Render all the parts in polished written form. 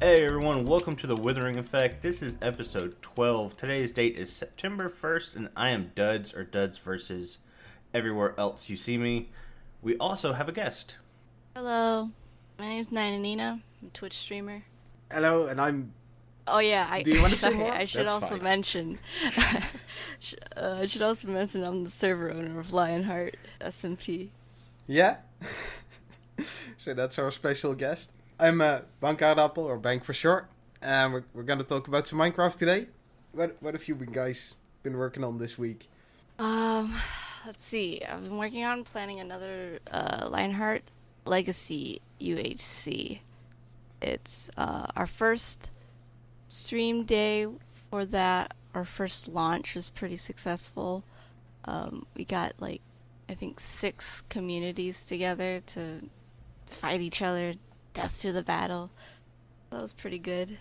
Hey everyone, welcome to the Withering Effect. This is episode 12. Today's date is September 1st, and I am Duds, or Duds versus everywhere else you see me. We also have a guest. Hello, my name is NynahNina. I'm a Twitch streamer. Hello, and I'm... Oh yeah, Do you want to say sorry, more? I should That's also fine. mention. I should also mention I'm the server owner of Lionheart SMP. Yeah? So that's our special guest. I'm Bankaardappel, or Bank for short. And we're going to talk about some Minecraft today. What have you guys been working on this week? Let's see. I've been working on planning another Lionheart Legacy UHC. It's our first stream day for that. Our first launch was pretty successful. We got I think 6 communities together to fight each other, death to the battle. That was pretty good.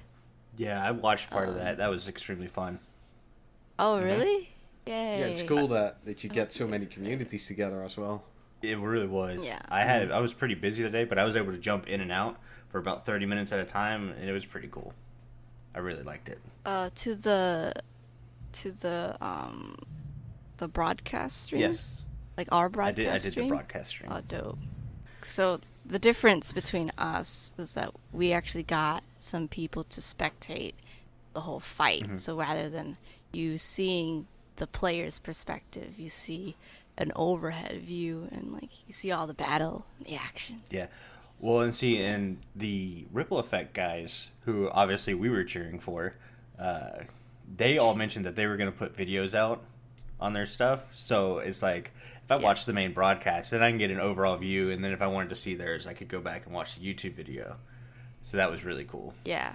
Yeah, I watched part of that. That was extremely fun. Oh, really? Yay. Yeah, it's cool that you get so many communities together as well. It really was. Yeah. I was pretty busy today, but I was able to jump in and out for about 30 minutes at a time, and it was pretty cool. I really liked it. To the broadcast stream? Yes. Like our broadcast I did stream? the broadcast stream. Oh, dope. So the difference between us is that we actually got some people to spectate the whole fight. Mm-hmm. So rather than you seeing the player's perspective, you see an overhead view and you see all the battle and the action. Yeah. Well, and the Ripple Effect guys, who obviously we were cheering for, they all mentioned that they were going to put videos out on their stuff. So it's like, if I watch the main broadcast, then I can get an overall view, and then if I wanted to see theirs, I could go back and watch the YouTube video. So that was really cool. Yeah.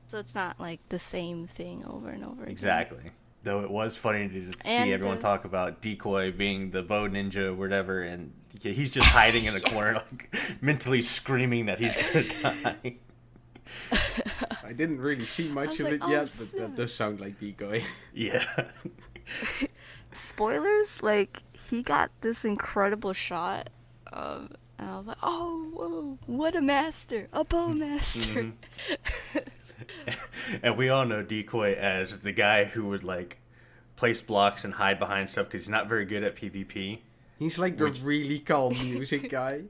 So it's not like the same thing over and over again. Exactly. Though it was funny to see everyone talk about Decoy being the bow ninja or whatever, and he's just hiding in a corner, mentally screaming that he's going to die. I didn't really see much of it yet, but that does sound like Decoy. Yeah. Spoilers, he got this incredible shot, and I was like, oh, whoa, what a master, a bow master. Mm-hmm. And we all know Decoy as the guy who would place blocks and hide behind stuff because he's not very good at PvP. He's like the really calm music guy.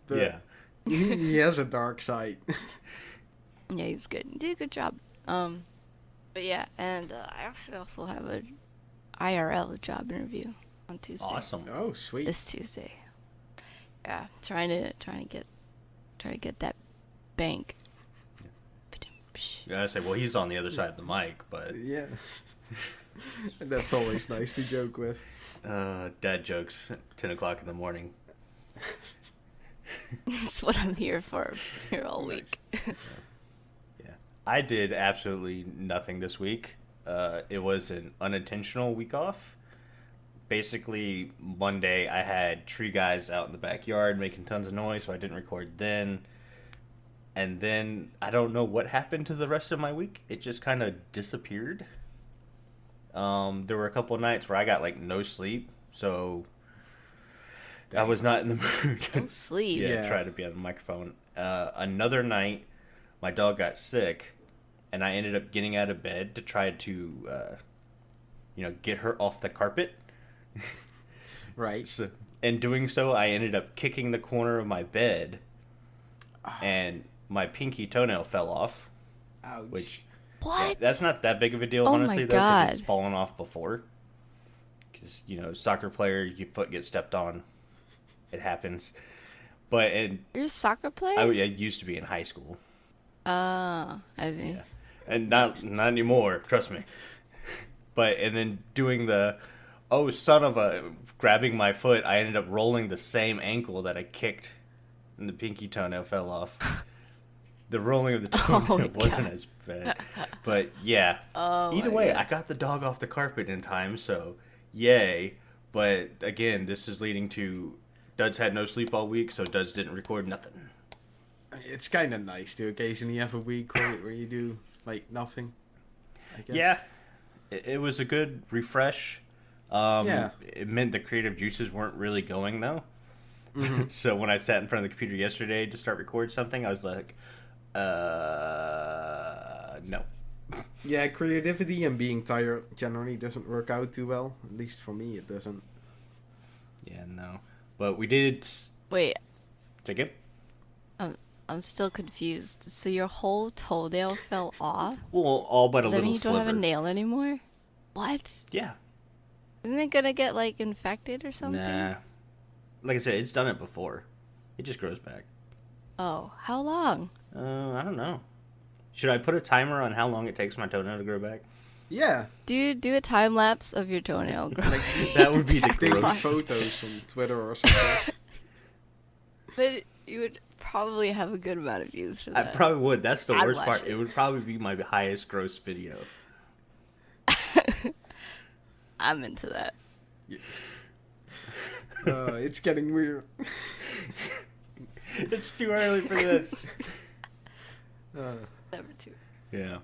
But yeah. He has a dark side. Yeah, he was good. He did a good job. But yeah, and I actually also have a IRL job interview on Tuesday. Awesome. Oh, sweet. This Tuesday. Yeah, trying to get that bank. Yeah, I say, well, he's on the other side of the mic, but Yeah. That's always nice to joke with. dad jokes at 10 o'clock in the morning. That's what I'm here for. I'm here all week. Yeah. I did absolutely nothing this week. It was an unintentional week off. Basically, Monday I had tree guys out in the backyard making tons of noise, so I didn't record then. And then I don't know what happened to the rest of my week. It just kind of disappeared. There were a couple of nights where I got no sleep, so I was not in the mood to No sleep. try to be on the microphone. Another night, my dog got sick, and I ended up getting out of bed to try to, get her off the carpet. Right. So, in doing so, I ended up kicking the corner of my bed, and my pinky toenail fell off. Ouch. Which, What? that's not that big of a deal, Oh honestly, my though, because it's God. fallen off before. Because, soccer player, your foot gets stepped on. It happens. But You're a soccer player? I used to be in high school. I see. Yeah. And not anymore, trust me. And then doing the, grabbing my foot, I ended up rolling the same ankle that I kicked, and the pinky toenail fell off. The rolling of the toenail wasn't as bad. But yeah. Either way, I got the dog off the carpet in time, so yay. But again, this is leading to Duds had no sleep all week, so Duds didn't record nothing. It's kind of nice to occasionally have a week where you do nothing, I guess. Yeah. It was a good refresh. It meant the creative juices weren't really going, though. Mm-hmm. So when I sat in front of the computer yesterday to start recording something, I was like, No. Yeah, creativity and being tired generally doesn't work out too well. At least for me, it doesn't. Yeah, no. But we did Wait, take it. I'm still confused. So your whole toenail fell off? Well, all but a Does that little mean you don't sliver. have a nail anymore? What? Yeah. Isn't it gonna get like infected or something? Nah. Like I said, it's done it before. It just grows back. Oh, how long? I don't know. Should I put a timer on how long it takes my toenail to grow back? Yeah, Do a time lapse of your toenail growing. That would be the daily gross. photos on Twitter or something. But you would probably have a good amount of views for I that. probably would. That's the I'd worst watch part. it. It would probably be my highest gross video. I'm into that. It's getting weird. It's too early for this. Number 2. Yeah.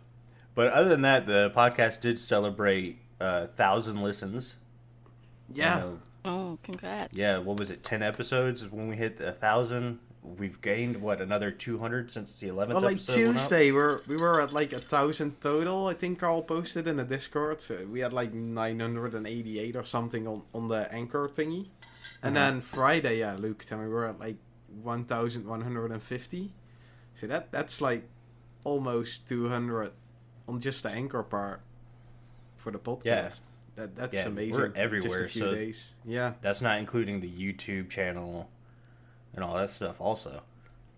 But other than that, the podcast did celebrate 1,000 listens. Yeah. Oh, congrats. Yeah, what was it, 10 episodes when we hit 1,000? We've gained, what, another 200 since the 11th Well, like episode went up? Tuesday, we were at like 1,000 total. I think Carl posted in the Discord. So we had like 988 or something on the anchor thingy. And then Friday, yeah, Luke, and we were at like 1,150. So that's like almost 200 on just the anchor part for the podcast. Yeah. That's Yeah, amazing. we're everywhere, Just a few so- days. Yeah. That's not including the YouTube channel and all that stuff also.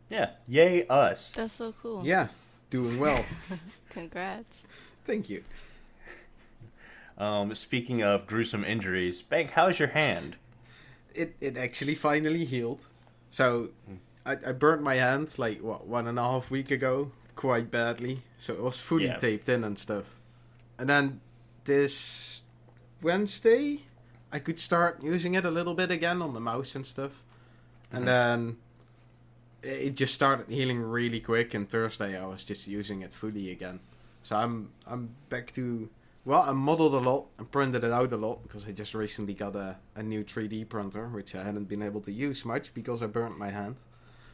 Yeah, yay us. That's so cool. Yeah. Doing well. Congrats. Thank you. Speaking of gruesome injuries, Bank, how's your hand? It actually finally healed. So I burnt my hand like 1.5 weeks ago quite badly. So it was fully Yeah. taped in and stuff. And then this Wednesday I could start using it a little bit again on the mouse and stuff. And then it just started healing really quick, and Thursday I was just using it fully again. So I'm back to... Well, I modeled a lot and printed it out a lot because I just recently got a new 3D printer, which I hadn't been able to use much because I burnt my hand.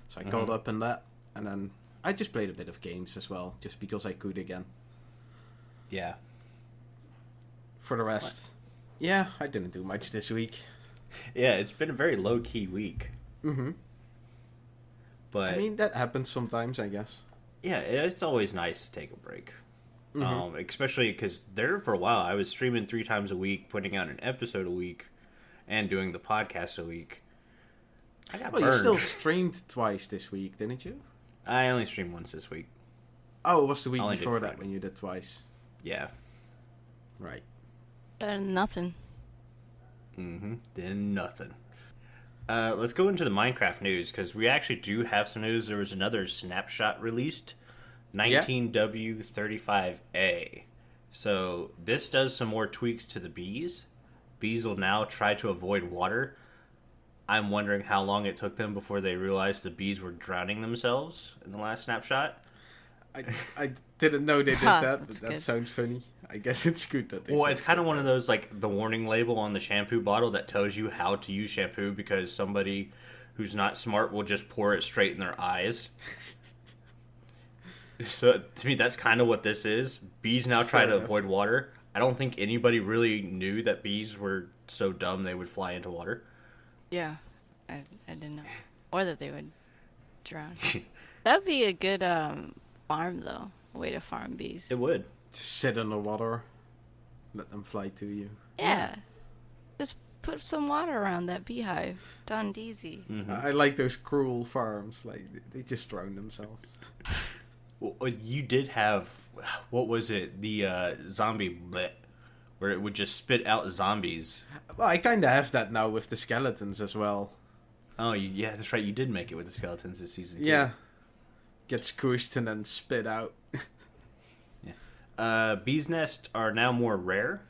So I caught up in that, and then I just played a bit of games as well, just because I could again. Yeah. For the rest, yeah, I didn't do much this week. Yeah, it's been a very low-key week. Mm-hmm. But, I mean, that happens sometimes, I guess. yeah, it's always nice to take a break. Mm-hmm. Especially because there for a while I was streaming 3 times a week, putting out an episode a week, and doing the podcast a week. I got Well, burned. you still streamed twice this week, didn't you? I only streamed once this week. Oh, it was the week Only did before that Friday. when you did twice. Yeah. Right. Better than nothing. Then nothing. Let's go into the Minecraft news, because we actually do have some news. There was another snapshot released, 19W35A. So this does some more tweaks to the bees. Bees will now try to avoid water. I'm wondering how long it took them before they realized the bees were drowning themselves in the last snapshot. I didn't know they did Huh, that, but that's that good. sounds funny. I guess it's good that they Well, it's fixed kind of it. one of those, like, the warning label on the shampoo bottle that tells you how to use shampoo, because somebody who's not smart will just pour it straight in their eyes. So, to me, that's kind of what this is. Bees now try Fair to enough. avoid water. I don't think anybody really knew that bees were so dumb they would fly into water. Yeah. I didn't know. Or that they would drown. That'd be a good farm though. A way to farm bees. It would. Just sit in the water, let them fly to you. Yeah. Just put some water around that beehive. Done easy. I like those cruel farms. Like they just drown themselves. Well, you did have, what was it? The zombie bleh, where it would just spit out zombies. Well, I kind of have that now with the skeletons as well. Oh, yeah, that's right. You did make it with the skeletons this season, too. Yeah, get squished and then spit out. Bees' nests are now more rare.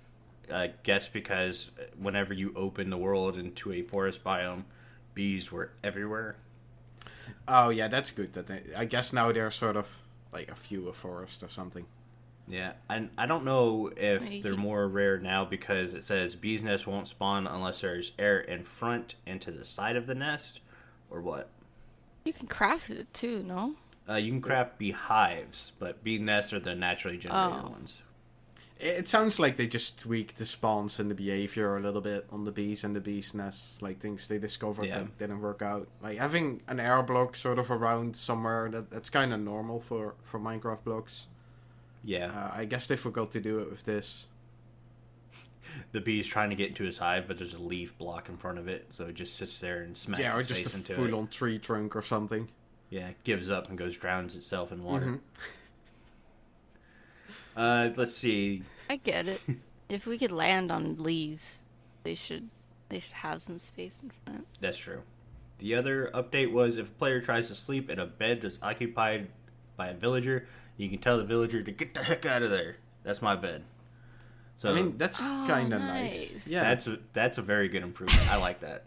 I guess because whenever you open the world into a forest biome, bees were everywhere. Oh yeah, that's good. I guess now they're sort of like a few a forest or something. Yeah, and I don't know if Maybe. they're more rare now because it says bees' nests won't spawn unless there's air in front and to the side of the nest, or what. You can craft it too, no? You can craft beehives, but bee nests are the naturally generated ones. It sounds like they just tweaked the spawns and the behavior a little bit on the bees and the bees' nests. Like things they discovered that didn't work out. Like having an air block sort of around somewhere, that's kind of normal for Minecraft blocks. Yeah. I guess they forgot to do it with this. The bee's trying to get into his hive, but there's a leaf block in front of it, so it just sits there and smacks Yeah, or its just face a into it. full-on tree trunk or something. Yeah, it gives up and goes drowns itself in water. Mm-hmm. Let's see. I get it. If we could land on leaves, they should have some space in front. That's true. The other update was if a player tries to sleep in a bed that's occupied by a villager, you can tell the villager to get the heck out of there. That's my bed. So I mean, that's kind of nice. Yeah, that's a very good improvement. I like that.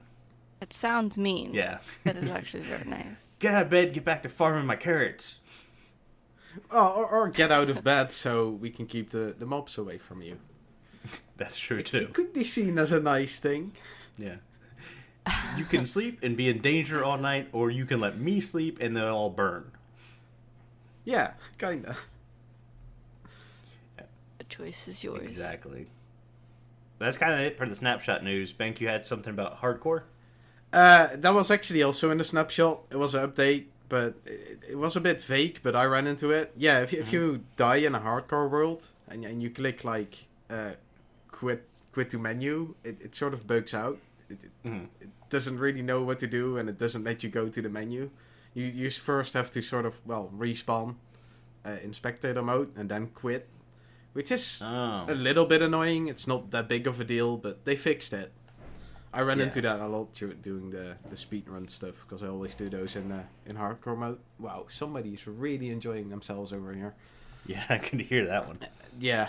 It sounds mean. Yeah. But it's actually very nice. Get out of bed, get back to farming my carrots. Oh, or get out of bed so we can keep the mobs away from you. That's true too. It could be seen as a nice thing. Yeah. You can sleep and be in danger all night, or you can let me sleep and they'll all burn. Yeah, kinda. The choice is yours. Exactly. That's kind of it for the snapshot news. Bank, you had something about hardcore? That was actually also in the snapshot. It was an update, but it was a bit vague, but I ran into it. Yeah, if you die in a hardcore world, and you click, like, quit to menu, it sort of bugs out. It doesn't really know what to do, and it doesn't let you go to the menu. You first have to sort of, respawn in spectator mode, and then quit. Which is a little bit annoying. It's not that big of a deal, but they fixed it. I ran into that a lot doing the speedrun stuff, because I always do those in hardcore mode. Wow, somebody's really enjoying themselves over here. Yeah, I can hear that one. Yeah.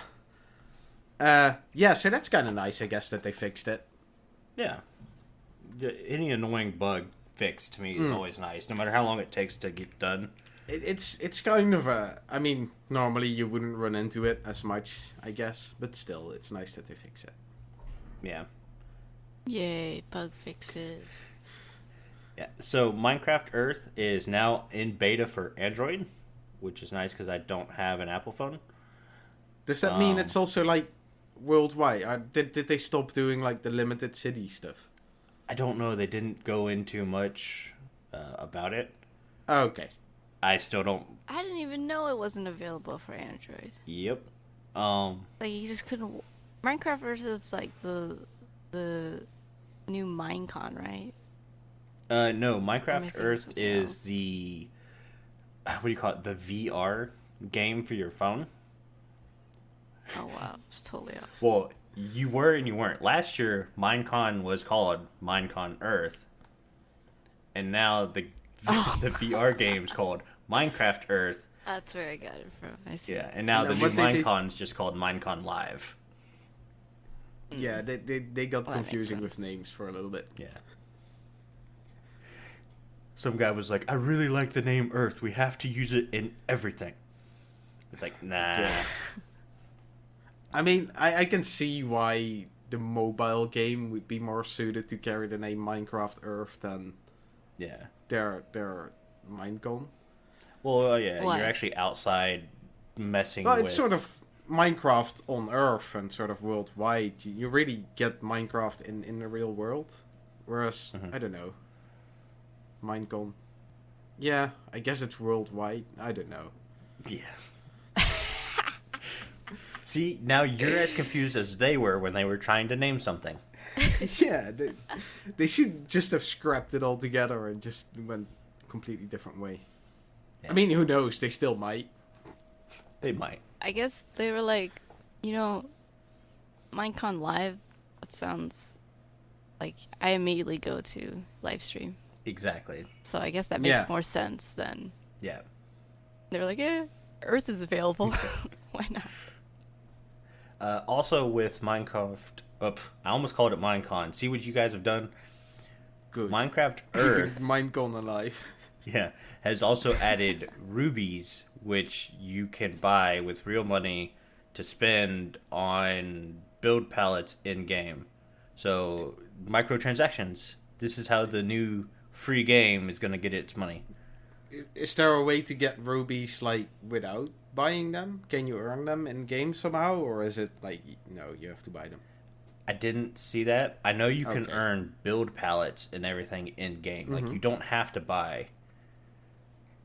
So that's kind of nice, I guess, that they fixed it. Yeah. Any annoying bug fixed to me is always nice, no matter how long it takes to get done. It's kind of I mean, normally you wouldn't run into it as much, I guess, but still, it's nice that they fix it. Yeah. Yay, bug fixes. Yeah. So Minecraft Earth is now in beta for Android, which is nice because I don't have an Apple phone. Does that mean it's also like worldwide? Did they stop doing like the limited city stuff? I don't know. They didn't go into much about it. Okay. I still don't. I didn't even know it wasn't available for Android. Yep. Like you just couldn't. Minecraft Earth is like the new Minecon, right? No, Minecraft Earth is the what do you call it? The VR game for your phone. Oh wow, it's totally off. Well, you were and you weren't. Last year, Minecon was called Minecon Earth, and now the VR game's called Minecraft Earth. That's where I got it from. I see. Yeah, and now the new Minecon's just called Minecon Live. Yeah, they got confusing makes with names for a little bit. Yeah. Some guy was like, I really like the name Earth. We have to use it in everything. It's like, nah. Yeah. I mean, I can see why the mobile game would be more suited to carry the name Minecraft Earth than their Minecon. Well, yeah, Why? you're actually outside messing with... Well, it's sort of Minecraft on Earth and sort of worldwide. You really get Minecraft in the real world. Whereas, I don't know, Minecon. Yeah, I guess it's worldwide. I don't know. Yeah. See, now you're as confused as they were when they were trying to name something. Yeah, they should just have scrapped it all together and just went a completely different way. Yeah. I mean, who knows? They still might. They might. I guess they were like, Minecon Live. That sounds like I immediately go to live stream. Exactly. So I guess that makes more sense than. Yeah. They were like, Earth is available. Why not? Also with Minecraft, I almost called it Minecon. See what you guys have done? Good. Minecraft Earth. Minecon alive. Yeah, has also added rubies, which you can buy with real money to spend on build pallets in-game. So, microtransactions. This is how the new free game is going to get its money. Is there a way to get rubies like without buying them? Can you earn them in game somehow, or is it like no, you have to buy them? I didn't see that. I know you can Okay. earn build pallets and everything in game. Like, Mhm. you don't have to buy.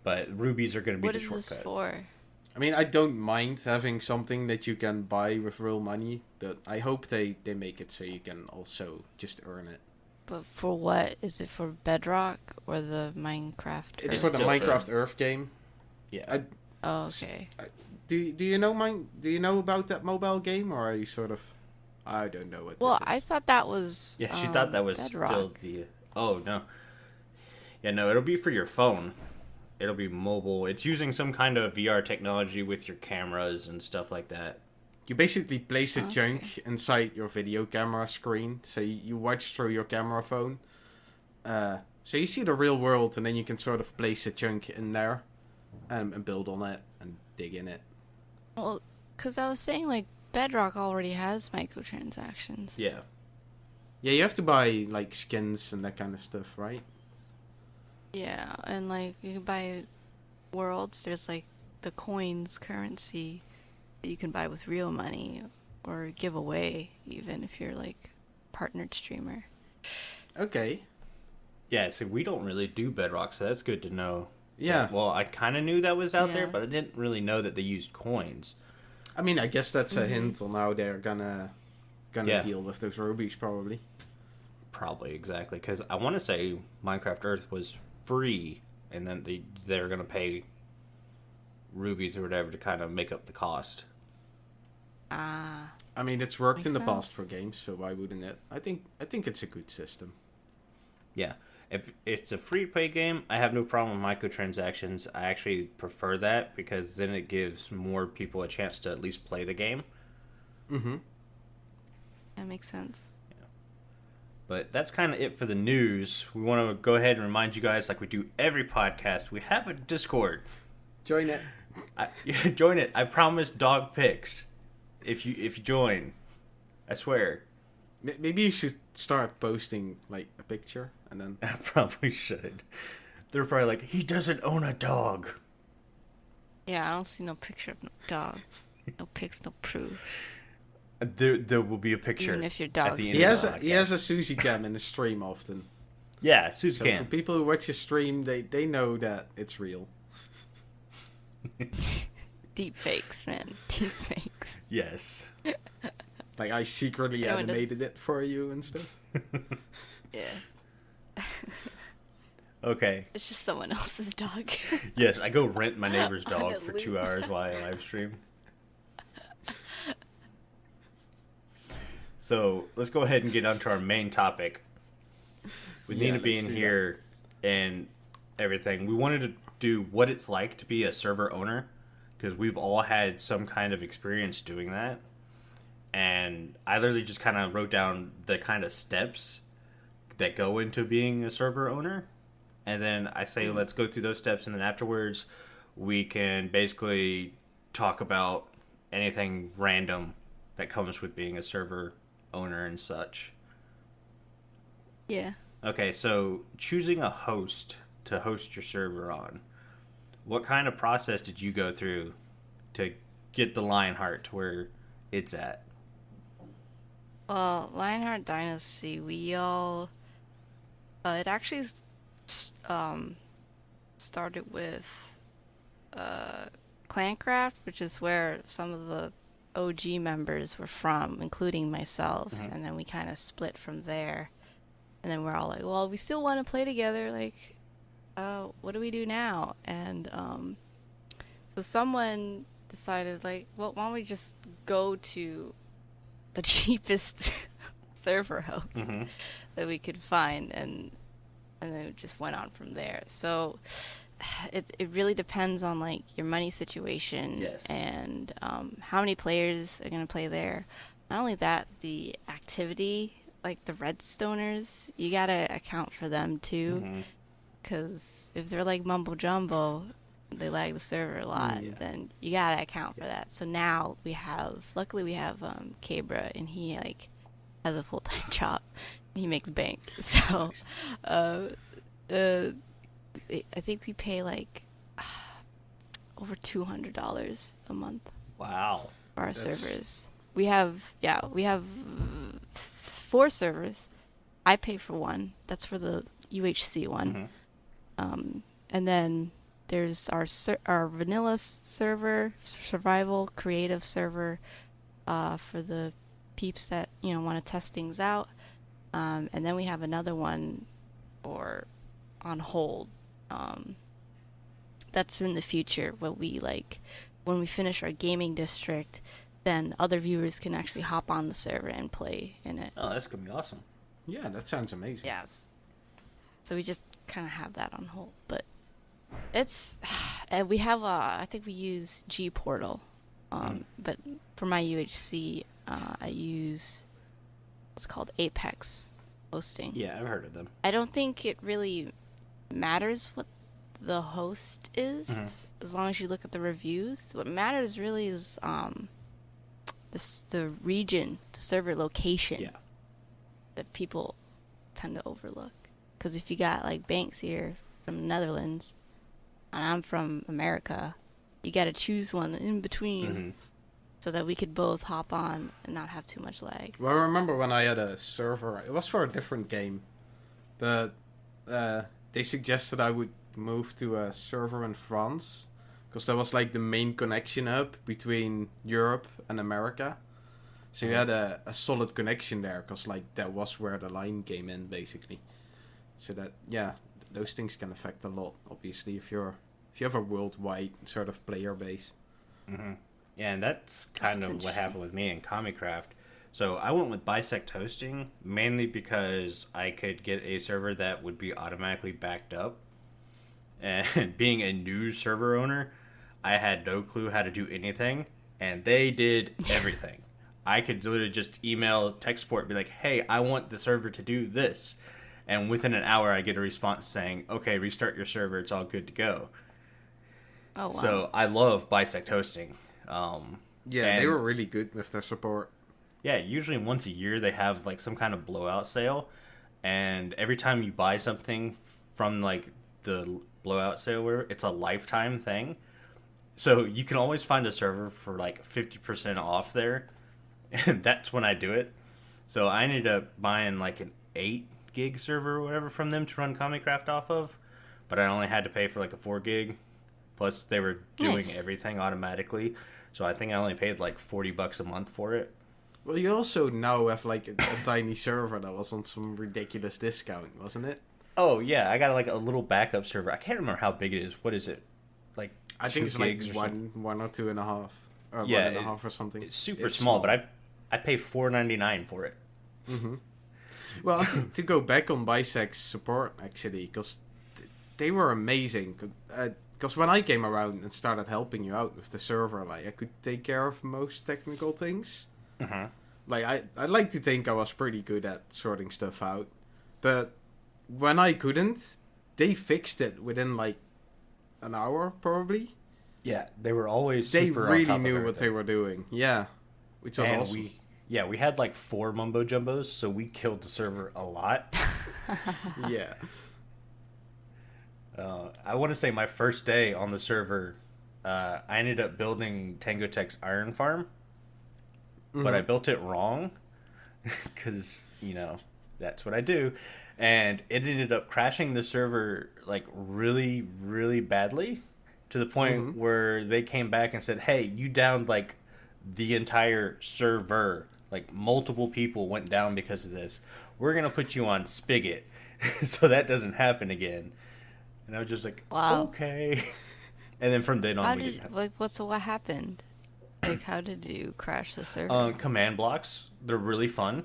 But rubies are going to be What the is shortcut. this for? I mean, I don't mind having something that you can buy with real money, but I hope they make it so you can also just earn it. But for what? Is it for Bedrock or the Minecraft? It's It's for the still Minecraft Earth game. Yeah. Oh, okay. Do you know Do you know about that mobile game, or are you sort of? I don't know what. Well, this I is. thought that was Yeah, she thought that was Bedrock. still the... Oh, no. Yeah, no, it'll be for your phone. It'll be mobile. It's using some kind of VR technology with your cameras and stuff like that. You basically place a Okay. junk inside your video camera screen, so you watch through your camera phone. So you see the real world, and then you can sort of place a chunk in there, and build on it and dig in it. Well, because I was saying, like, Bedrock already has microtransactions. Yeah. Yeah, you have to buy like skins and that kind of stuff, right? Yeah, and, like, you can buy worlds. There's, like, the coins currency that you can buy with real money or give away, even if you're, like, partnered streamer. Okay. Yeah, so we don't really do Bedrock, so that's good to know. Yeah. Well, I kind of knew that was out there, Yeah. but I didn't really know that they used coins. I mean, I guess that's a Mhm. hint on how they're gonna Yeah. deal with those rubies, probably. Probably, exactly. Because I want to say Minecraft Earth was free, and then they're going to pay rubies or whatever to kind of make up the cost. Ah, I mean, it's worked Makes in the past sense. for games, so why wouldn't it? I think it's a good system. Yeah. If it's a free-to-play game, I have no problem with microtransactions. I actually prefer that because then it gives more people a chance to at least play the game. Mm-hmm. that makes sense. But that's kind of it for the news. We want to go ahead and remind you guys, like we do every podcast, we have a Discord. Join it. Join it. I promise dog pics. If you join, I swear. Maybe you should start posting like a picture and then. I probably should. They're probably like, he doesn't own a dog. Yeah, I don't see no picture of no dog. No pics, no proof. There will be a picture. Even if your at dog's the end He of has the he has podcast. a Suzy cam in his stream often. Yeah, Suze So for can. people who watch his stream, they know that it's real. Deep fakes, man. Deep fakes. Yes. Like I secretly Yeah, when does- animated it for you and stuff. Yeah. Okay. It's just someone else's dog. Yes, I go rent my neighbor's On dog a for loop. 2 hours while I live stream. So let's go ahead and get onto our main topic. With Yeah, Nina let's being do that. here and everything, we wanted to do what it's like to be a server owner because we've all had some kind of experience doing that. And I literally just kind of wrote down the kind of steps that go into being a server owner. And then I say, let's go through those steps. And then afterwards, we can basically talk about anything random that comes with being a server owner and such. Yeah. Okay, so choosing a host to host your server on. What kind of process did you go through to get the Lionheart to where it's at? Well, Lionheart Dynasty, we all... it actually started with Clancraft, which is where some of the OG members were from, including myself. Mhm. And then we kind of split from there. And then we're all like, well, we still want to play together. Like, what do we do now? And so someone decided, like, well, why don't we just go to the cheapest server host Mm-hmm. that we could find, and then it just went on from there. So it really depends on like your money situation. Yes. And how many players are gonna play there. Not only that, the activity, like the Redstoners, you gotta account for them too, Mm-hmm. because if they're like mumbo jumbo, they lag the server a lot. Yeah. Then you gotta account for that. So now luckily we have Cabra, and he like has a full-time job. He makes bank. So the I think we pay like over $200 a month Wow. for our That's servers. We have 4 servers. I pay for one. That's for the UHC one. Mhm. And then there's our vanilla server, survival creative server, for the peeps that want to test things out. And then we have another one for on hold. That's in the future when we finish our gaming district, then other viewers can actually hop on the server and play in it. Oh, that's gonna be awesome. Yeah, that sounds amazing. Yes. So we just kind of have that on hold, but it's and we have I think we use G Portal, but for my UHC, I use what's called Apex hosting. Yeah, I've heard of them. I don't think it really matters what the host is, as long as you look at the reviews. What matters really is the region, the server location. Yeah. That people tend to overlook. Because if you got like Banks here from the Netherlands, and I'm from America, you got to choose one in between, so that we could both hop on and not have too much lag. Well, I remember when I had a server, it was for a different game, but they suggested I would move to a server in France, because that was like the main connection hub between Europe and America. So you had a solid connection there, because like that was where the line came in, basically. So that, yeah, those things can affect a lot, obviously, if you have a worldwide sort of player base. Yeah, and that's kind of what happened with me in Comicraft. So I went with bisect hosting mainly because I could get a server that would be automatically backed up. And being a new server owner, I had no clue how to do anything, and they did everything. I could literally just email tech support and be like, hey, I want the server to do this. And within an hour, I get a response saying, okay, restart your server. It's all good to go. Oh, wow. So I love bisect hosting. Yeah, they were really good with their support. Yeah, usually once a year they have like some kind of blowout sale. And every time you buy something from like the blowout sale, it's a lifetime thing. So you can always find a server for like 50% off there. And that's when I do it. So I ended up buying like an 8 gig server or whatever from them to run Comicraft off of, but I only had to pay for like a 4 gig. Plus they were doing everything automatically, so I think I only paid like $40 a month for it. Well, you also now have like a tiny server that was on some ridiculous discount, wasn't it? Oh yeah, I got like a little backup server. I can't remember how big it is. What is it? Like I think it's like one or 2.5, or yeah, 1.5 or something. It's super small, but I pay $4.99 for it. Well, to go back on Bisect's support, actually, because they were amazing. Because when I came around and started helping you out with the server, like I could take care of most technical things. Like I like to think I was pretty good at sorting stuff out, but when I couldn't, they fixed it within like an hour, probably. Yeah, they were always they super really on top knew of what they were doing. Yeah, which was awesome. We had like 4 mumbo jumbos, so we killed the server a lot. Yeah. I want to say my first day on the server, I ended up building Tango Tech's iron farm, but I built it wrong because, that's what I do. And it ended up crashing the server like really, really badly to the point where they came back and said, hey, you downed like the entire server. Like multiple people went down because of this. We're going to put you on Spigot so that doesn't happen again. And I was just like, wow. Okay. And then from then on, what happened? Like, how did you crash the server? Command blocks. They're really fun.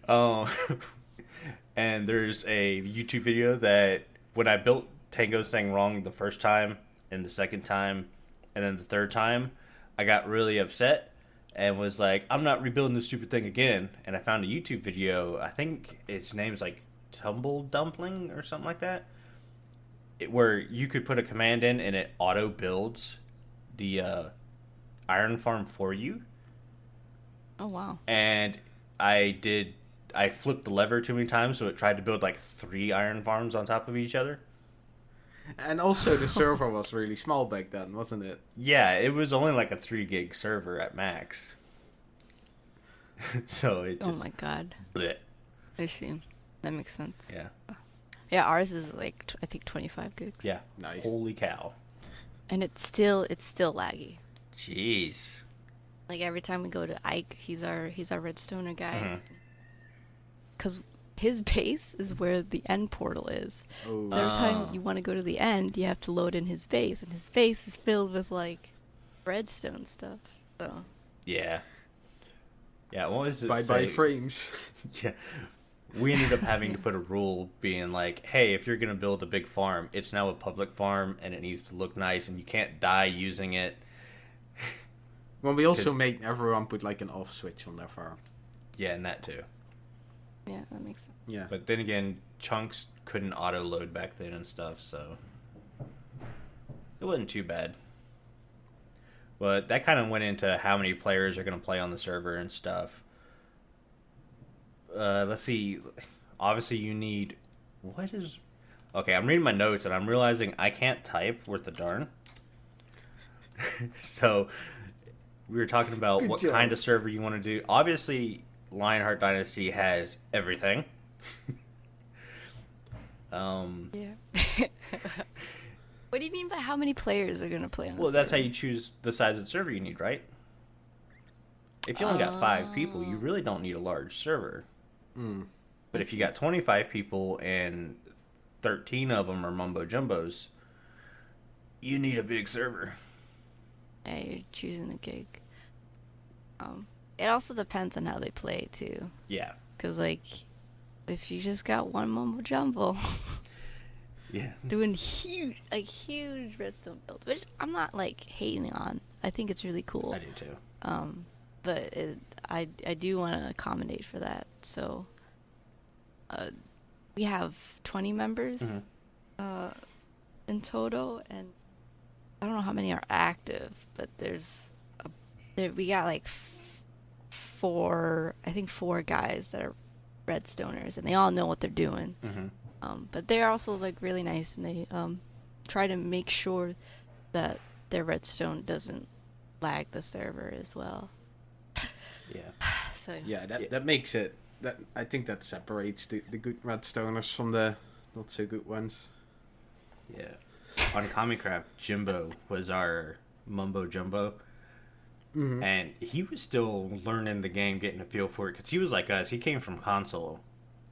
And there's a YouTube video that when I built Tango's thing wrong the first time, and the second time, and then the third time, I got really upset and was like, I'm not rebuilding this stupid thing again. And I found a YouTube video. I think its name's like Tumble Dumpling or something like that, where you could put a command in and it auto builds the iron farm for you. Oh wow. And I did I flipped the lever too many times, so it tried to build like 3 iron farms on top of each other. And also the server was really small back then, wasn't it? Yeah, it was only like a 3 gig server at max. So it just... Oh my god. Bleh. I see. That makes sense. Yeah. Yeah, ours is like I think 25 gigs. Yeah. Nice. Holy cow. And it's still laggy. Jeez. Like every time we go to Ike, he's our redstoner guy. Mhm. Cuz his base is where the end portal is. Oh. So every time you want to go to the end, you have to load in his base, and his base is filled with like redstone stuff. So Yeah. Yeah, what was it? Bye frames. Yeah. We ended up having to put a rule being like, hey, if you're going to build a big farm, it's now a public farm and it needs to look nice and you can't die using it. Well, we also made everyone put like an off switch on their farm. Yeah, and that too. yeah, that makes sense. Yeah. But then again, chunks couldn't auto load back then and stuff, so it wasn't too bad. But that kind of went into how many players are going to play on the server and stuff. Let's see. Obviously, you need... What is... Okay, I'm reading my notes, and I'm realizing I can't type worth the darn. So, we were talking about Good what job. kind of server you want to do. Obviously, Lionheart Dynasty has everything. Yeah. What do you mean by how many players are going to play on the Well, that's how server? you choose the size of the server you need, right? If you only got 5 people, you really don't need a large server. Mm. But if you got 25 people and 13 of them are mumbo jumbos, you need a big server. Yeah, you're choosing the gig. It also depends on how they play too. Yeah. Cause like, if you just got one mumbo jumbo Yeah. doing huge redstone builds, which I'm not like hating on. I think it's really cool. I do too. But I do want to accommodate for that. So, we have 20 members Mhm. in total, and I don't know how many are active, but we got like 4 guys that are redstoners, and they all know what they're doing. Mm-hmm. But they're also like really nice, and they try to make sure that their redstone doesn't lag the server as well. Yeah. So Yeah, that makes it... I think that separates the good redstoners from the not so good ones. Yeah. On Comiccraft, Jimbo was our mumbo jumbo. Mm-hmm. And he was still learning the game, getting a feel for it, because he was like us. He came from console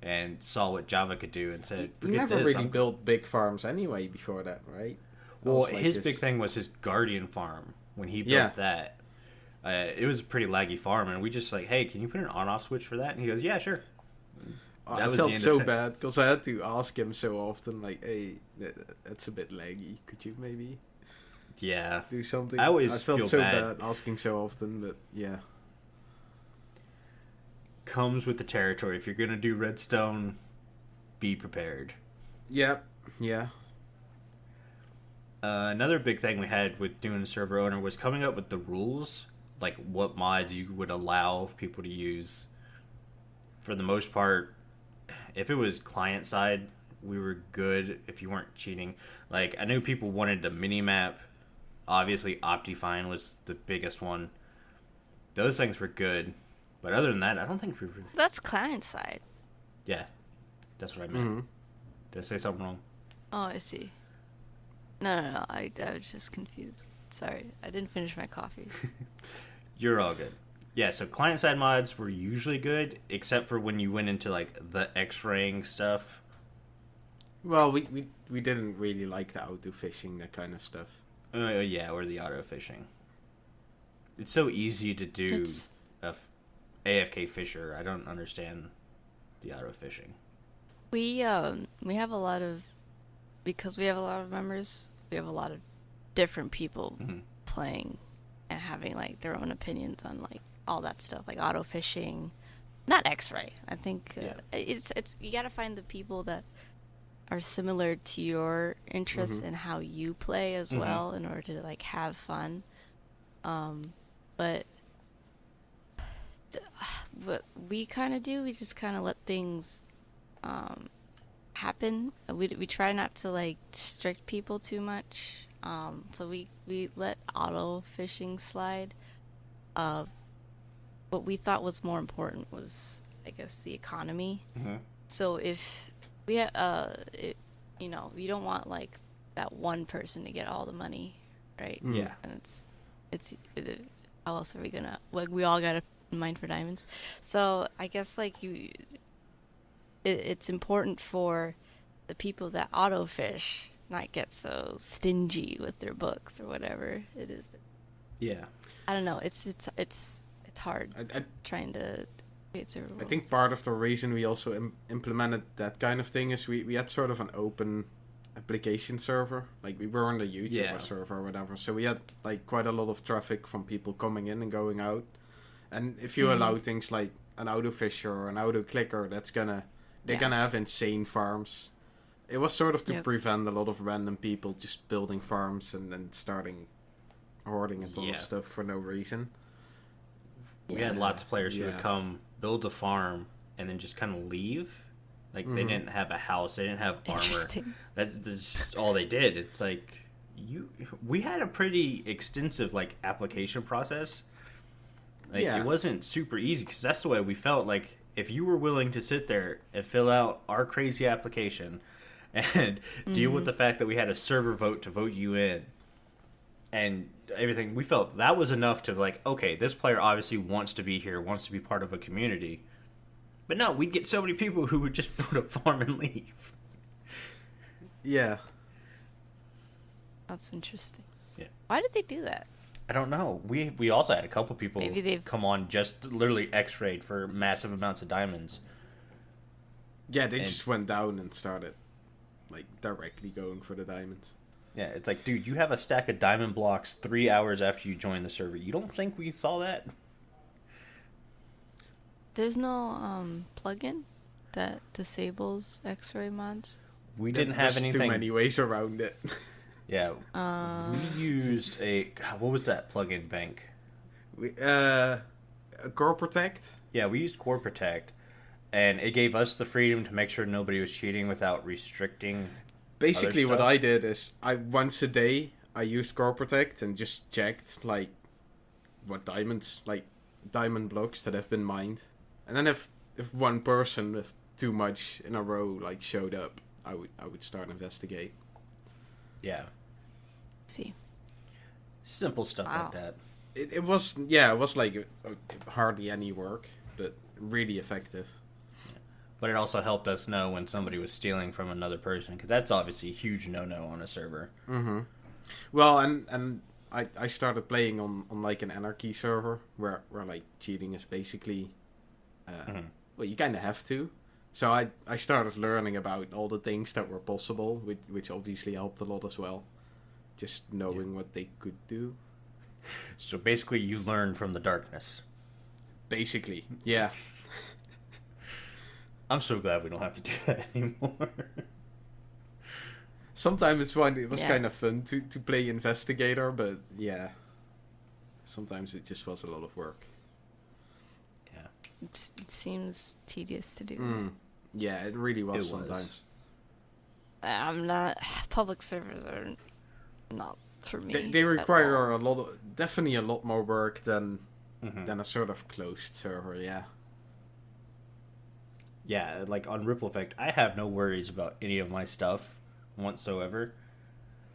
and saw what Java could do and said, He "Forget never this, really I'm-" built big farms anyway before that, right? That Well, was like his this- big thing was his Guardian farm. When he built Yeah. that, it was a pretty laggy farm, and we just like, hey, can you put an on-off switch for that? And he goes, yeah, sure. I That was felt the end so of it. bad because I had to ask him so often, like, hey, that's a bit laggy. Could you maybe Yeah. do something? I always felt feel so bad. asking so often, but yeah. Comes with the territory. If you're going to do redstone, be prepared. Yep, yeah. Another big thing we had with doing a server owner was coming up with the rules, like what mods you would allow people to use. For the most part, if it was client side, we were good if you weren't cheating. Like, I knew people wanted the mini-map. Obviously, Optifine was the biggest one. Those things were good. But other than that, I don't think we really... that's client side. Yeah, that's what I meant. Mm-hmm. Did I say something wrong? Oh, I see. No. I was just confused. Sorry, I didn't finish my coffee. You're all good. Yeah, so client-side mods were usually good, except for when you went into, like, the X-raying stuff. Well, we didn't really like the auto fishing, that kind of stuff. Yeah, or the auto-fishing. It's so easy to do It's- AFK Fisher. I don't understand the auto-fishing. We have a lot of, because we have a lot of members, we have a lot of different people Mhm. playing and having like their own opinions on like all that stuff, like auto fishing, not X-ray. I think Yeah. it's you gotta find the people that are similar to your interests and how you play as Mhm. well in order to like have fun. But what we kind of do. We just kind of let things um, happen. We try not to like strict people too much. So we let auto fishing slide. Uh, what we thought was more important was, I guess, the economy. Hmm. So if you know, you don't want like that one person to get all the money, right? Yeah. And how else are we gonna, like, we all gotta mine for diamonds. So I guess like it's important for the people that auto fish not get so stingy with their books or whatever it is. Yeah. I don't know. It's hard I trying to create server I think worlds. part of the reason we also implemented that kind of thing is we had sort of an open application server. Like, we were on the YouTuber Yeah. server or whatever, so we had like quite a lot of traffic from people coming in and going out. And if you allow things like an auto fisher or an auto clicker, they're Yeah. gonna have insane farms. It was sort of to Yep. prevent a lot of random people just building farms and then starting hoarding and all Yeah. of stuff for no reason. We had lots of players who would Yeah. come, build a farm, and then just kind of leave. Like, they Mhm. didn't have a house, they didn't have armor. Interesting. That's just all they did. It's like, we had a pretty extensive, like, application process. Like, Yeah. it wasn't super easy, because that's the way we felt. Like, if you were willing to sit there and fill out our crazy application and deal with the fact that we had a server vote to vote you in and everything, we felt that was enough to, like, okay, this player obviously wants to be here, wants to be part of a community. But no, we'd get so many people who would just build a farm and leave. Yeah. That's interesting. Yeah. Why did they do that? I don't know. We also had a couple people Maybe they've- come on just literally X-rayed for massive amounts of diamonds. Yeah, they And- just went down and started like directly going for the diamonds. Yeah, it's like, dude, you have a stack of diamond blocks 3 hours after you join the server. You don't think we saw that? There's no plugin that disables X-ray mods. We didn't have There's anything. too many ways around it. Yeah, we used what was that plugin bank? Core Protect. Yeah, we used Core Protect, and it gave us the freedom to make sure nobody was cheating without restricting. Basically, what stuff? I did is once a day I used Core Protect and just checked like what diamonds, like diamond blocks that have been mined, and then if one person with too much in a row like showed up, I would start investigate. Yeah, See. simple stuff Wow. like that. It was like hardly any work, but really effective. But it also helped us know when somebody was stealing from another person, because that's obviously a huge no-no on a server. Mm-hmm. Well, and I started playing on like an anarchy server where like cheating is basically, well, you kind of have to. So I started learning about all the things that were possible, which obviously helped a lot as well. Just knowing what they could do. So basically, you learn from the darkness. Basically, yeah. I'm so glad we don't have to do that anymore. Sometimes it's fun. It was Yeah. kind of fun to play investigator, but yeah. Sometimes it just was a lot of work. Yeah. It seems tedious to do. Yeah, it really was It was. sometimes. I'm not. Public servers are not for me. They at require all. definitely a lot more work than Mhm. a sort of closed server. Yeah. Yeah, like on Ripple Effect, I have no worries about any of my stuff whatsoever.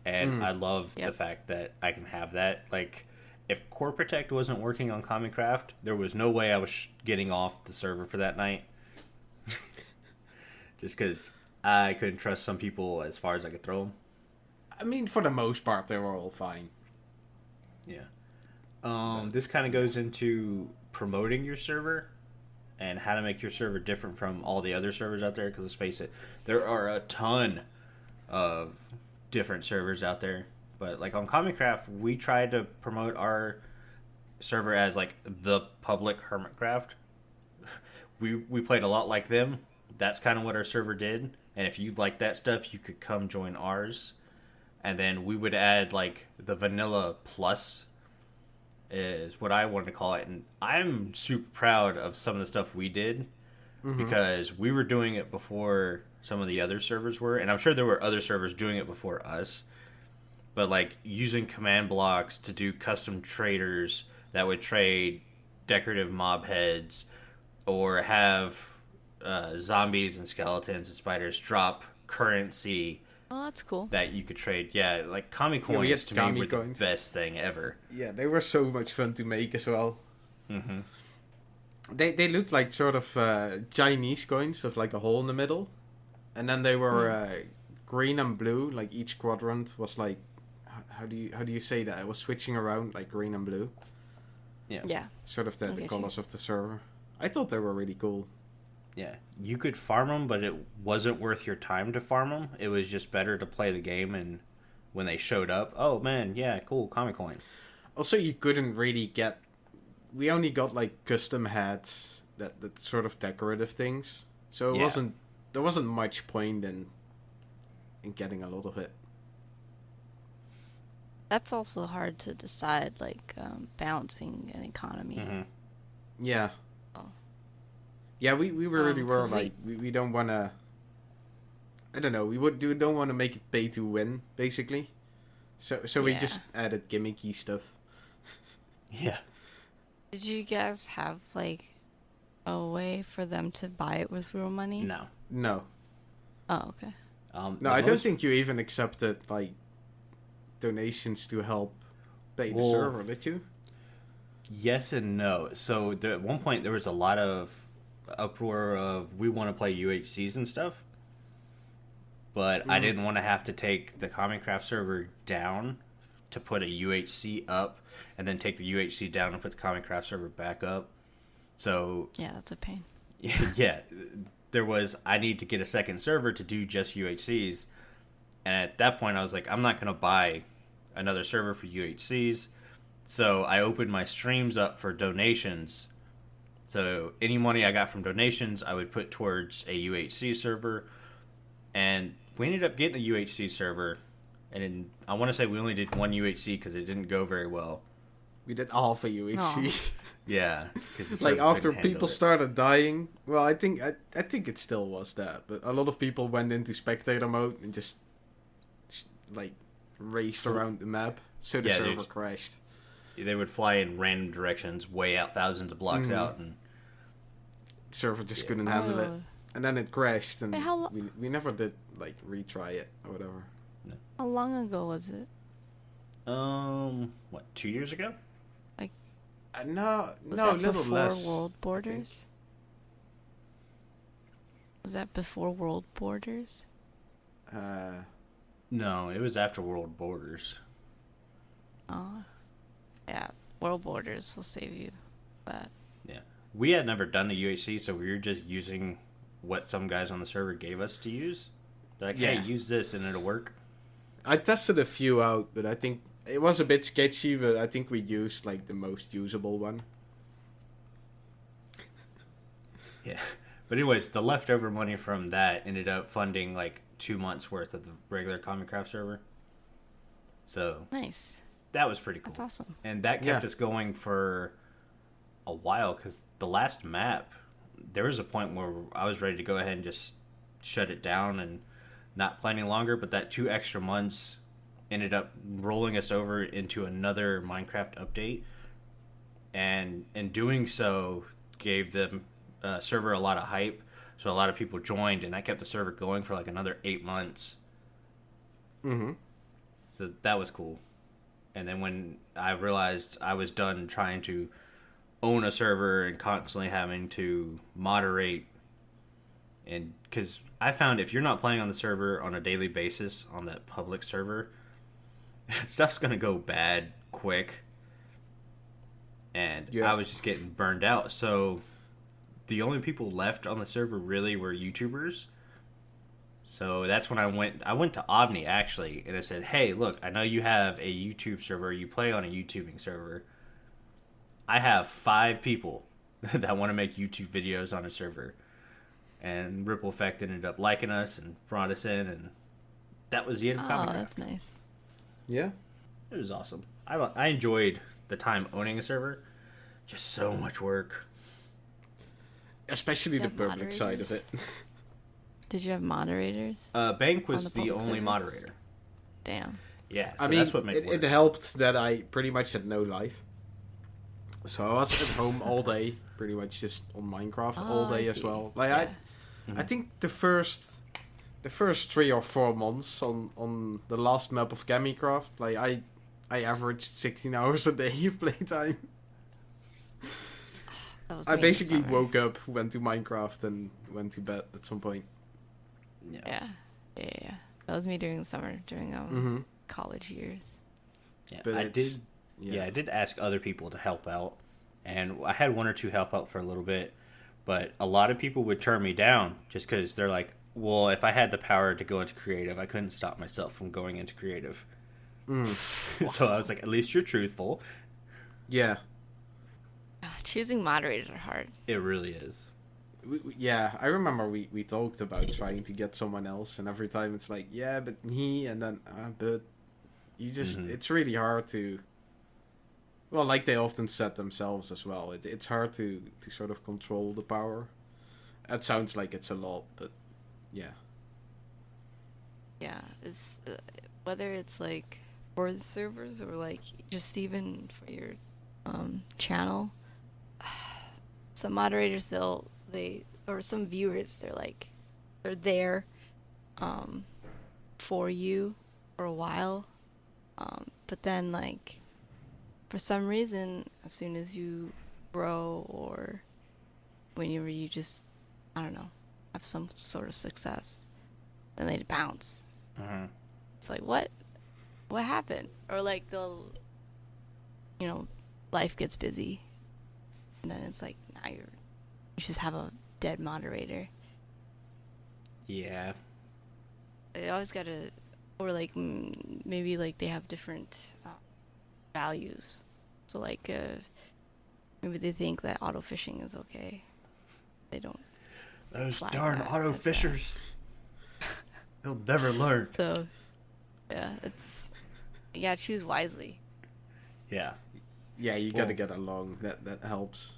And I love the Yep. fact that I can have that. Like, if Core Protect wasn't working on Common Craft, there was no way I was getting off the server for that night. Just because I couldn't trust some people as far as I could throw them. I mean, for the most part, they were all fine. Yeah. This kind of goes into promoting your server and how to make your server different from all the other servers out there. Because let's face it, there are a ton of different servers out there. But like on Common Craft, we tried to promote our server as like the public Hermitcraft. We played a lot like them. That's kind of what our server did. And if you like that stuff, you could come join ours. And then we would add like the vanilla plus is what I wanted to call it, and I'm super proud of some of the stuff we did because we were doing it before some of the other servers were, and I'm sure there were other servers doing it before us. But like using command blocks to do custom traders that would trade decorative mob heads, or have zombies and skeletons and spiders drop currency Oh, that's cool. that you could trade. Yeah, like Kami Yeah, we had coins to Kami me were coins. the best thing ever. Yeah, they were so much fun to make as well. Mm-hmm. They looked like sort of Chinese coins with like a hole in the middle, and then they were green and blue. Like each quadrant was like, how do you say that? It was switching around like green and blue. Yeah. Sort of I the get colors of the server. I thought they were really cool. Yeah, you could farm them, but it wasn't worth your time to farm them. It was just better to play the game, and when they showed up, oh man, yeah, cool, Kami coin. Also, you couldn't really get. We only got like custom hats, that sort of decorative things. So it Yeah. wasn't. There wasn't much point in getting a lot of it. That's also hard to decide, like balancing an economy. Mm-hmm. Yeah. Oh. Yeah, we really were 'cause like we don't want to. I don't know. We don't want to make it pay to win, basically. So we Yeah. just added gimmicky stuff. Yeah. Did you guys have like a way for them to buy it with real money? No. No, Oh, okay. no, the I don't most- think you even accepted like donations to help pay the Well, server, did you? Yes and no. So at one point there was a lot of uproar of we want to play UHCs and stuff, but I didn't want to have to take the Comicraft server down to put a UHC up, and then take the UHC down and put the Comicraft server back up. So Yeah, that's a pain. yeah, there was I need to get a second server to do just UHCs, and at that point I was like, I'm not gonna buy another server for UHCs. So I opened my streams up for donations. So any money I got from donations, I would put towards a UHC server. And we ended up getting a UHC server. And I want to say we only did one UHC because it didn't go very well. We did half a UHC. Yeah, because Like after people started dying. Well, I think it still was that, but a lot of people went into spectator mode and just like raced around the map, so the Yeah, server dude. crashed. They would fly in random directions, way out thousands of blocks out, and The server just Yeah. couldn't handle it, Oh. and then it crashed, and Wait, how lo- we never did like retry it or whatever. How long ago was it? what, 2 years ago? No, Was no, a that little before less. World I Borders? Was that before World Borders? think. No, it was after World Borders. Oh. Yeah, World Borders will save you. But Yeah. We had never done a UHC, so we were just using what some guys on the server gave us to use. They're like, hey, Yeah. use this and it'll work. I tested a few out, but I think it was a bit sketchy. But I think we used like the most usable one. Yeah. But anyways, the leftover money from that ended up funding like 2 months worth of the regular Comicraft server. So nice. that was pretty cool. That's awesome. And that kept Yeah. us going for a while because the last map, there was a point where I was ready to go ahead and just shut it down and not play any longer. But that 2 extra months ended up rolling us over into another Minecraft update. And in doing so, gave the server a lot of hype. So a lot of people joined, and that kept the server going for like another 8 months. Mm-hmm. So that was cool. And then when I realized I was done trying to own a server and constantly having to moderate, and because I found if you're not playing on the server on a daily basis on that public server, stuff's gonna go bad quick. And Yeah. I was just getting burned out. So the only people left on the server really were YouTubers. So that's when I went to Omni actually, and I said, "Hey, look, I know you have a YouTube server. You play on a YouTubing server. I have 5 people that want to make YouTube videos on a server." And Ripple Effect ended up liking us and brought us in, and that was the end of Oh, Comic that's nice. Yeah. It was awesome. I enjoyed the time owning a server, just so much work. Especially You the have public side of it. moderators? Did you have moderators? Bank was On the the public only server? moderator. Damn. Yeah, so I mean, that's what made it it work. helped that I pretty much had no life. So I was at home all day, pretty much just on Minecraft all Oh, I day as see. well. Like Yeah. I think the first 3 or 4 months on the last map of Gamicraft, like I averaged 16 hours a day of playtime. That was I me in the basically summer. woke up, went to Minecraft, and went to bed at some point. Yeah. Yeah. That was me during the summer, during Mm-hmm. college years. Yeah, But I did. Yeah, I did ask other people to help out, and I had one or two help out for a little bit, but a lot of people would turn me down just because they're like, "Well, if I had the power to go into creative, I couldn't stop myself from going into creative." So I was like, "At least you're truthful." Yeah. Choosing moderators are hard. It really is. Yeah, I remember we talked about trying to get someone else, and every time it's like, yeah, but he, and then, but you just, it's really hard to, well, like they often said themselves as well, it's hard to sort of control the power. That sounds like it's a lot, but yeah. Yeah, it's whether it's like for the servers or like just even for your channel. Some moderators or some viewers they're there for you for a while, but then like for some reason as soon as you grow or whenever you just I don't know have some sort of success, then they bounce. It's like what happened? Or like they'll life gets busy and then it's like now you just have a dead moderator. Yeah. They always gotta, or like maybe like they have different values. So like maybe they think that auto fishing is okay. They don't. Those flag darn that auto as bad. fishers. They'll never learn. So yeah, choose wisely. Yeah. Yeah, you gotta Well- get along, that helps.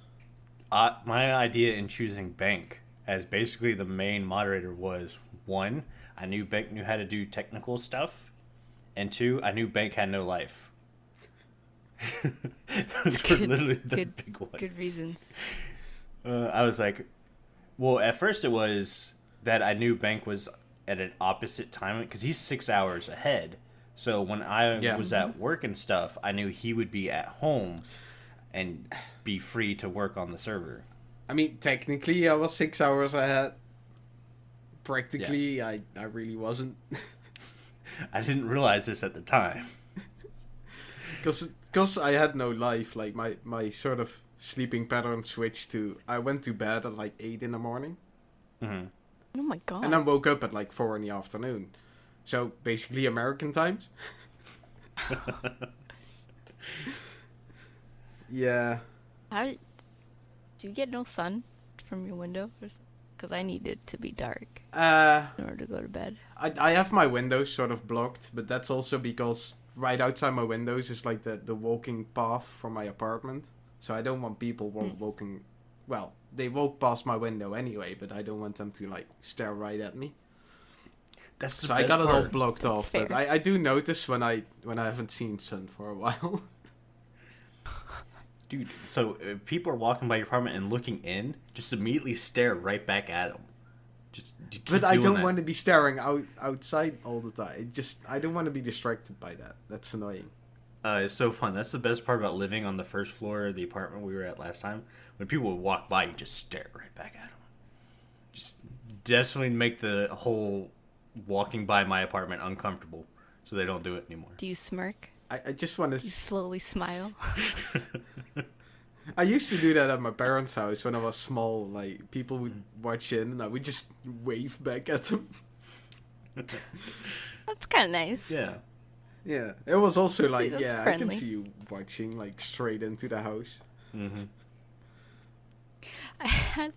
My idea in choosing Bank as basically the main moderator was, one, I knew Bank knew how to do technical stuff, and two, I knew Bank had no life. Those were literally the big ones. Good reasons. I was like, well, at first it was that I knew Bank was at an opposite time because he's 6 hours ahead. So when I Yeah. was at work and stuff, I knew he would be at home and be free to work on the server. I mean, technically I was 6 hours ahead. Practically, I really wasn't. I didn't realize this at the time. Because I had no life, like my sort of sleeping pattern switched to, I went to bed at like 8 in the morning, Mm-hmm. Oh my god. and then woke up at like 4 in the afternoon. So basically American times. Yeah. How do you get no sun from your window? Because I need it to be dark in order to go to bed. I have my windows sort of blocked, but that's also because right outside my windows is like the walking path from my apartment. So I don't want people walking. Well, they walk past my window anyway, but I don't want them to like stare right at me. That's the So best I got it all part. blocked off. But fair. I do notice when I haven't seen sun for a while. Dude, so if people are walking by your apartment and looking in, just immediately stare right back at them. Just keep But I doing don't that. want to be staring outside all the time. I don't want to be distracted by that. That's annoying. It's so fun. That's the best part about living on the first floor of the apartment we were at last time. When people would walk by, you just stare right back at them. Just definitely make the whole walking by my apartment uncomfortable, so they don't do it anymore. Do you smirk? I just want You to. slowly smile. I used to do that at my parents' house when I was small. Like people would watch in, and I would just wave back at them. That's kind of nice. Yeah. Yeah, it was also See, like, that's yeah, I friendly. can see you watching like straight into the house. Mm-hmm. I had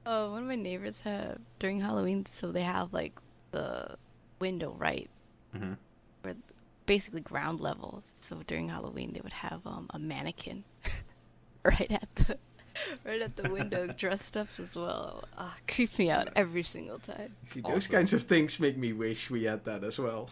one of my neighbors have during Halloween, so they have like the window right Mm-hmm. where basically ground level. So during Halloween, they would have a mannequin right at the window, dressed up as well. Creep me out every single time. See, Awesome. those kinds of things make me wish we had that as well.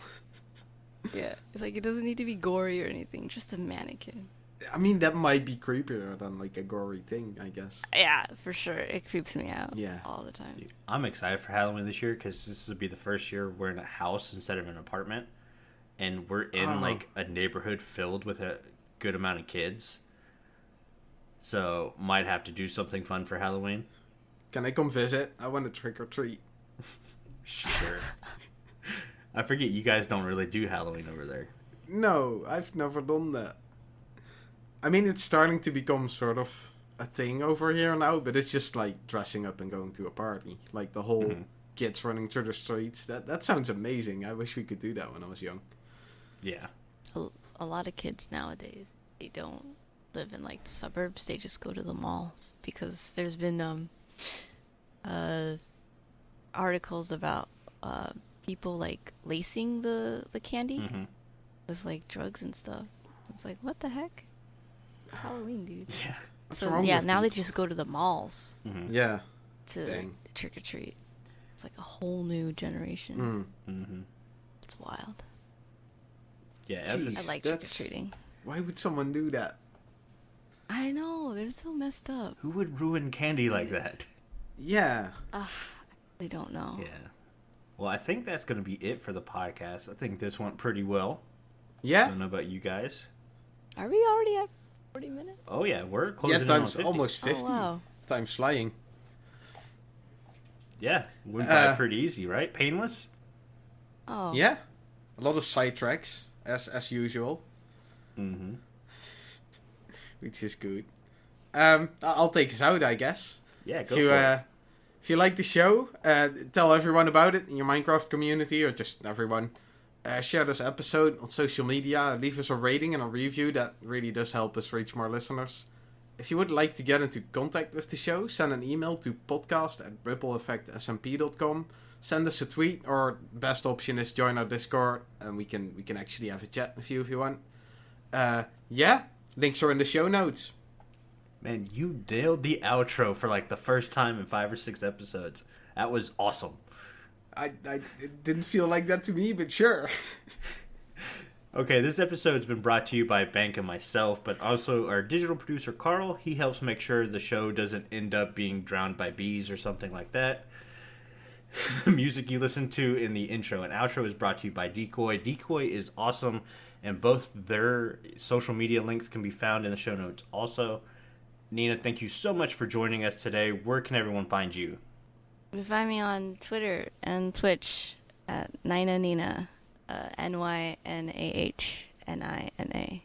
Yeah, it's like it doesn't need to be gory or anything, just a mannequin. I mean, that might be creepier than like a gory thing, I guess. Yeah, for sure. It creeps me out Yeah. all the time. Dude, I'm excited for Halloween this year because this will be the first year we're in a house instead of an apartment, and we're in like a neighborhood filled with a good amount of kids. So might have to do something fun for Halloween. Can I come visit? I want to trick or treat. Sure. I forget you guys don't really do Halloween over there. No, I've never done that. I mean, it's starting to become sort of a thing over here now, but it's just like dressing up and going to a party. Like the whole kids running through the streets. That sounds amazing. I wish we could do that when I was young. Yeah. A lot of kids nowadays, they don't live in like the suburbs. They just go to the malls because there's been articles about people like lacing the candy with like drugs and stuff. It's like, what the heck? It's Halloween, dude. Yeah. What's So wrong yeah, with now they people? just go to the malls Yeah. to Dang. trick or treat. It's like a whole new generation. It's wild. Yeah. Jeez. I like trick or That's- treating. Why would someone do that? I know, they're so messed up. Who would ruin candy like that? Yeah. They don't know. Yeah. Well, I think that's going to be it for the podcast. I think this went pretty well. I Yeah? don't know about you guys. Are we already at 40 minutes? Oh, yeah. We're closing Yeah, in on times 50. almost 50. Oh, wow. Time's flying. Yeah. Went by pretty easy, right? Painless? Oh. Yeah. A lot of sidetracks, as usual. Mm-hmm. Which is good. I'll take us out, I guess. Yeah, go If you, for it. if you like the show, tell everyone about it in your Minecraft community, or just everyone. Share this episode on social media. Leave us a rating and a review. That really does help us reach more listeners. If you would like to get into contact with the show, send an email to podcast@rippleeffectsmp.com. Send us a tweet, or best option is join our Discord, and we can actually have a chat with you if you want. Yeah, links are in the show notes. Man, you nailed the outro for like the first time in 5 or 6 episodes. That was awesome. It didn't feel like that to me, but sure. Okay, this episode's been brought to you by Bank and myself, but also our digital producer, Carl. He helps make sure the show doesn't end up being drowned by bees or something like that. The music you listen to in the intro and outro is brought to you by Decoy. Decoy is awesome, and both their social media links can be found in the show notes also. Nina, thank you so much for joining us today. Where can everyone find you? You can find me on Twitter and Twitch at NynahNina, NynahNina.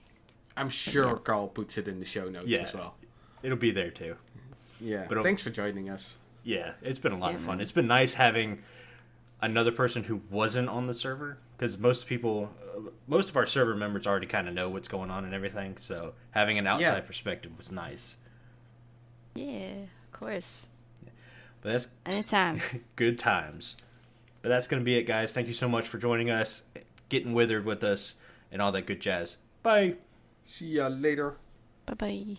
I'm sure Yeah. Carl puts it in the show notes Yeah. as well. It'll be there too. Yeah. But Thanks for joining us. Yeah, it's been a lot of Yeah, fun. man. It's been nice having another person who wasn't on the server, because most of our server members already kind of know what's going on and everything. So having an outside Yeah. perspective was nice. Yeah, of course. But that's Anytime. good times. But that's going to be it, guys. Thank you so much for joining us, getting withered with us, and all that good jazz. Bye. See ya later. Bye-bye.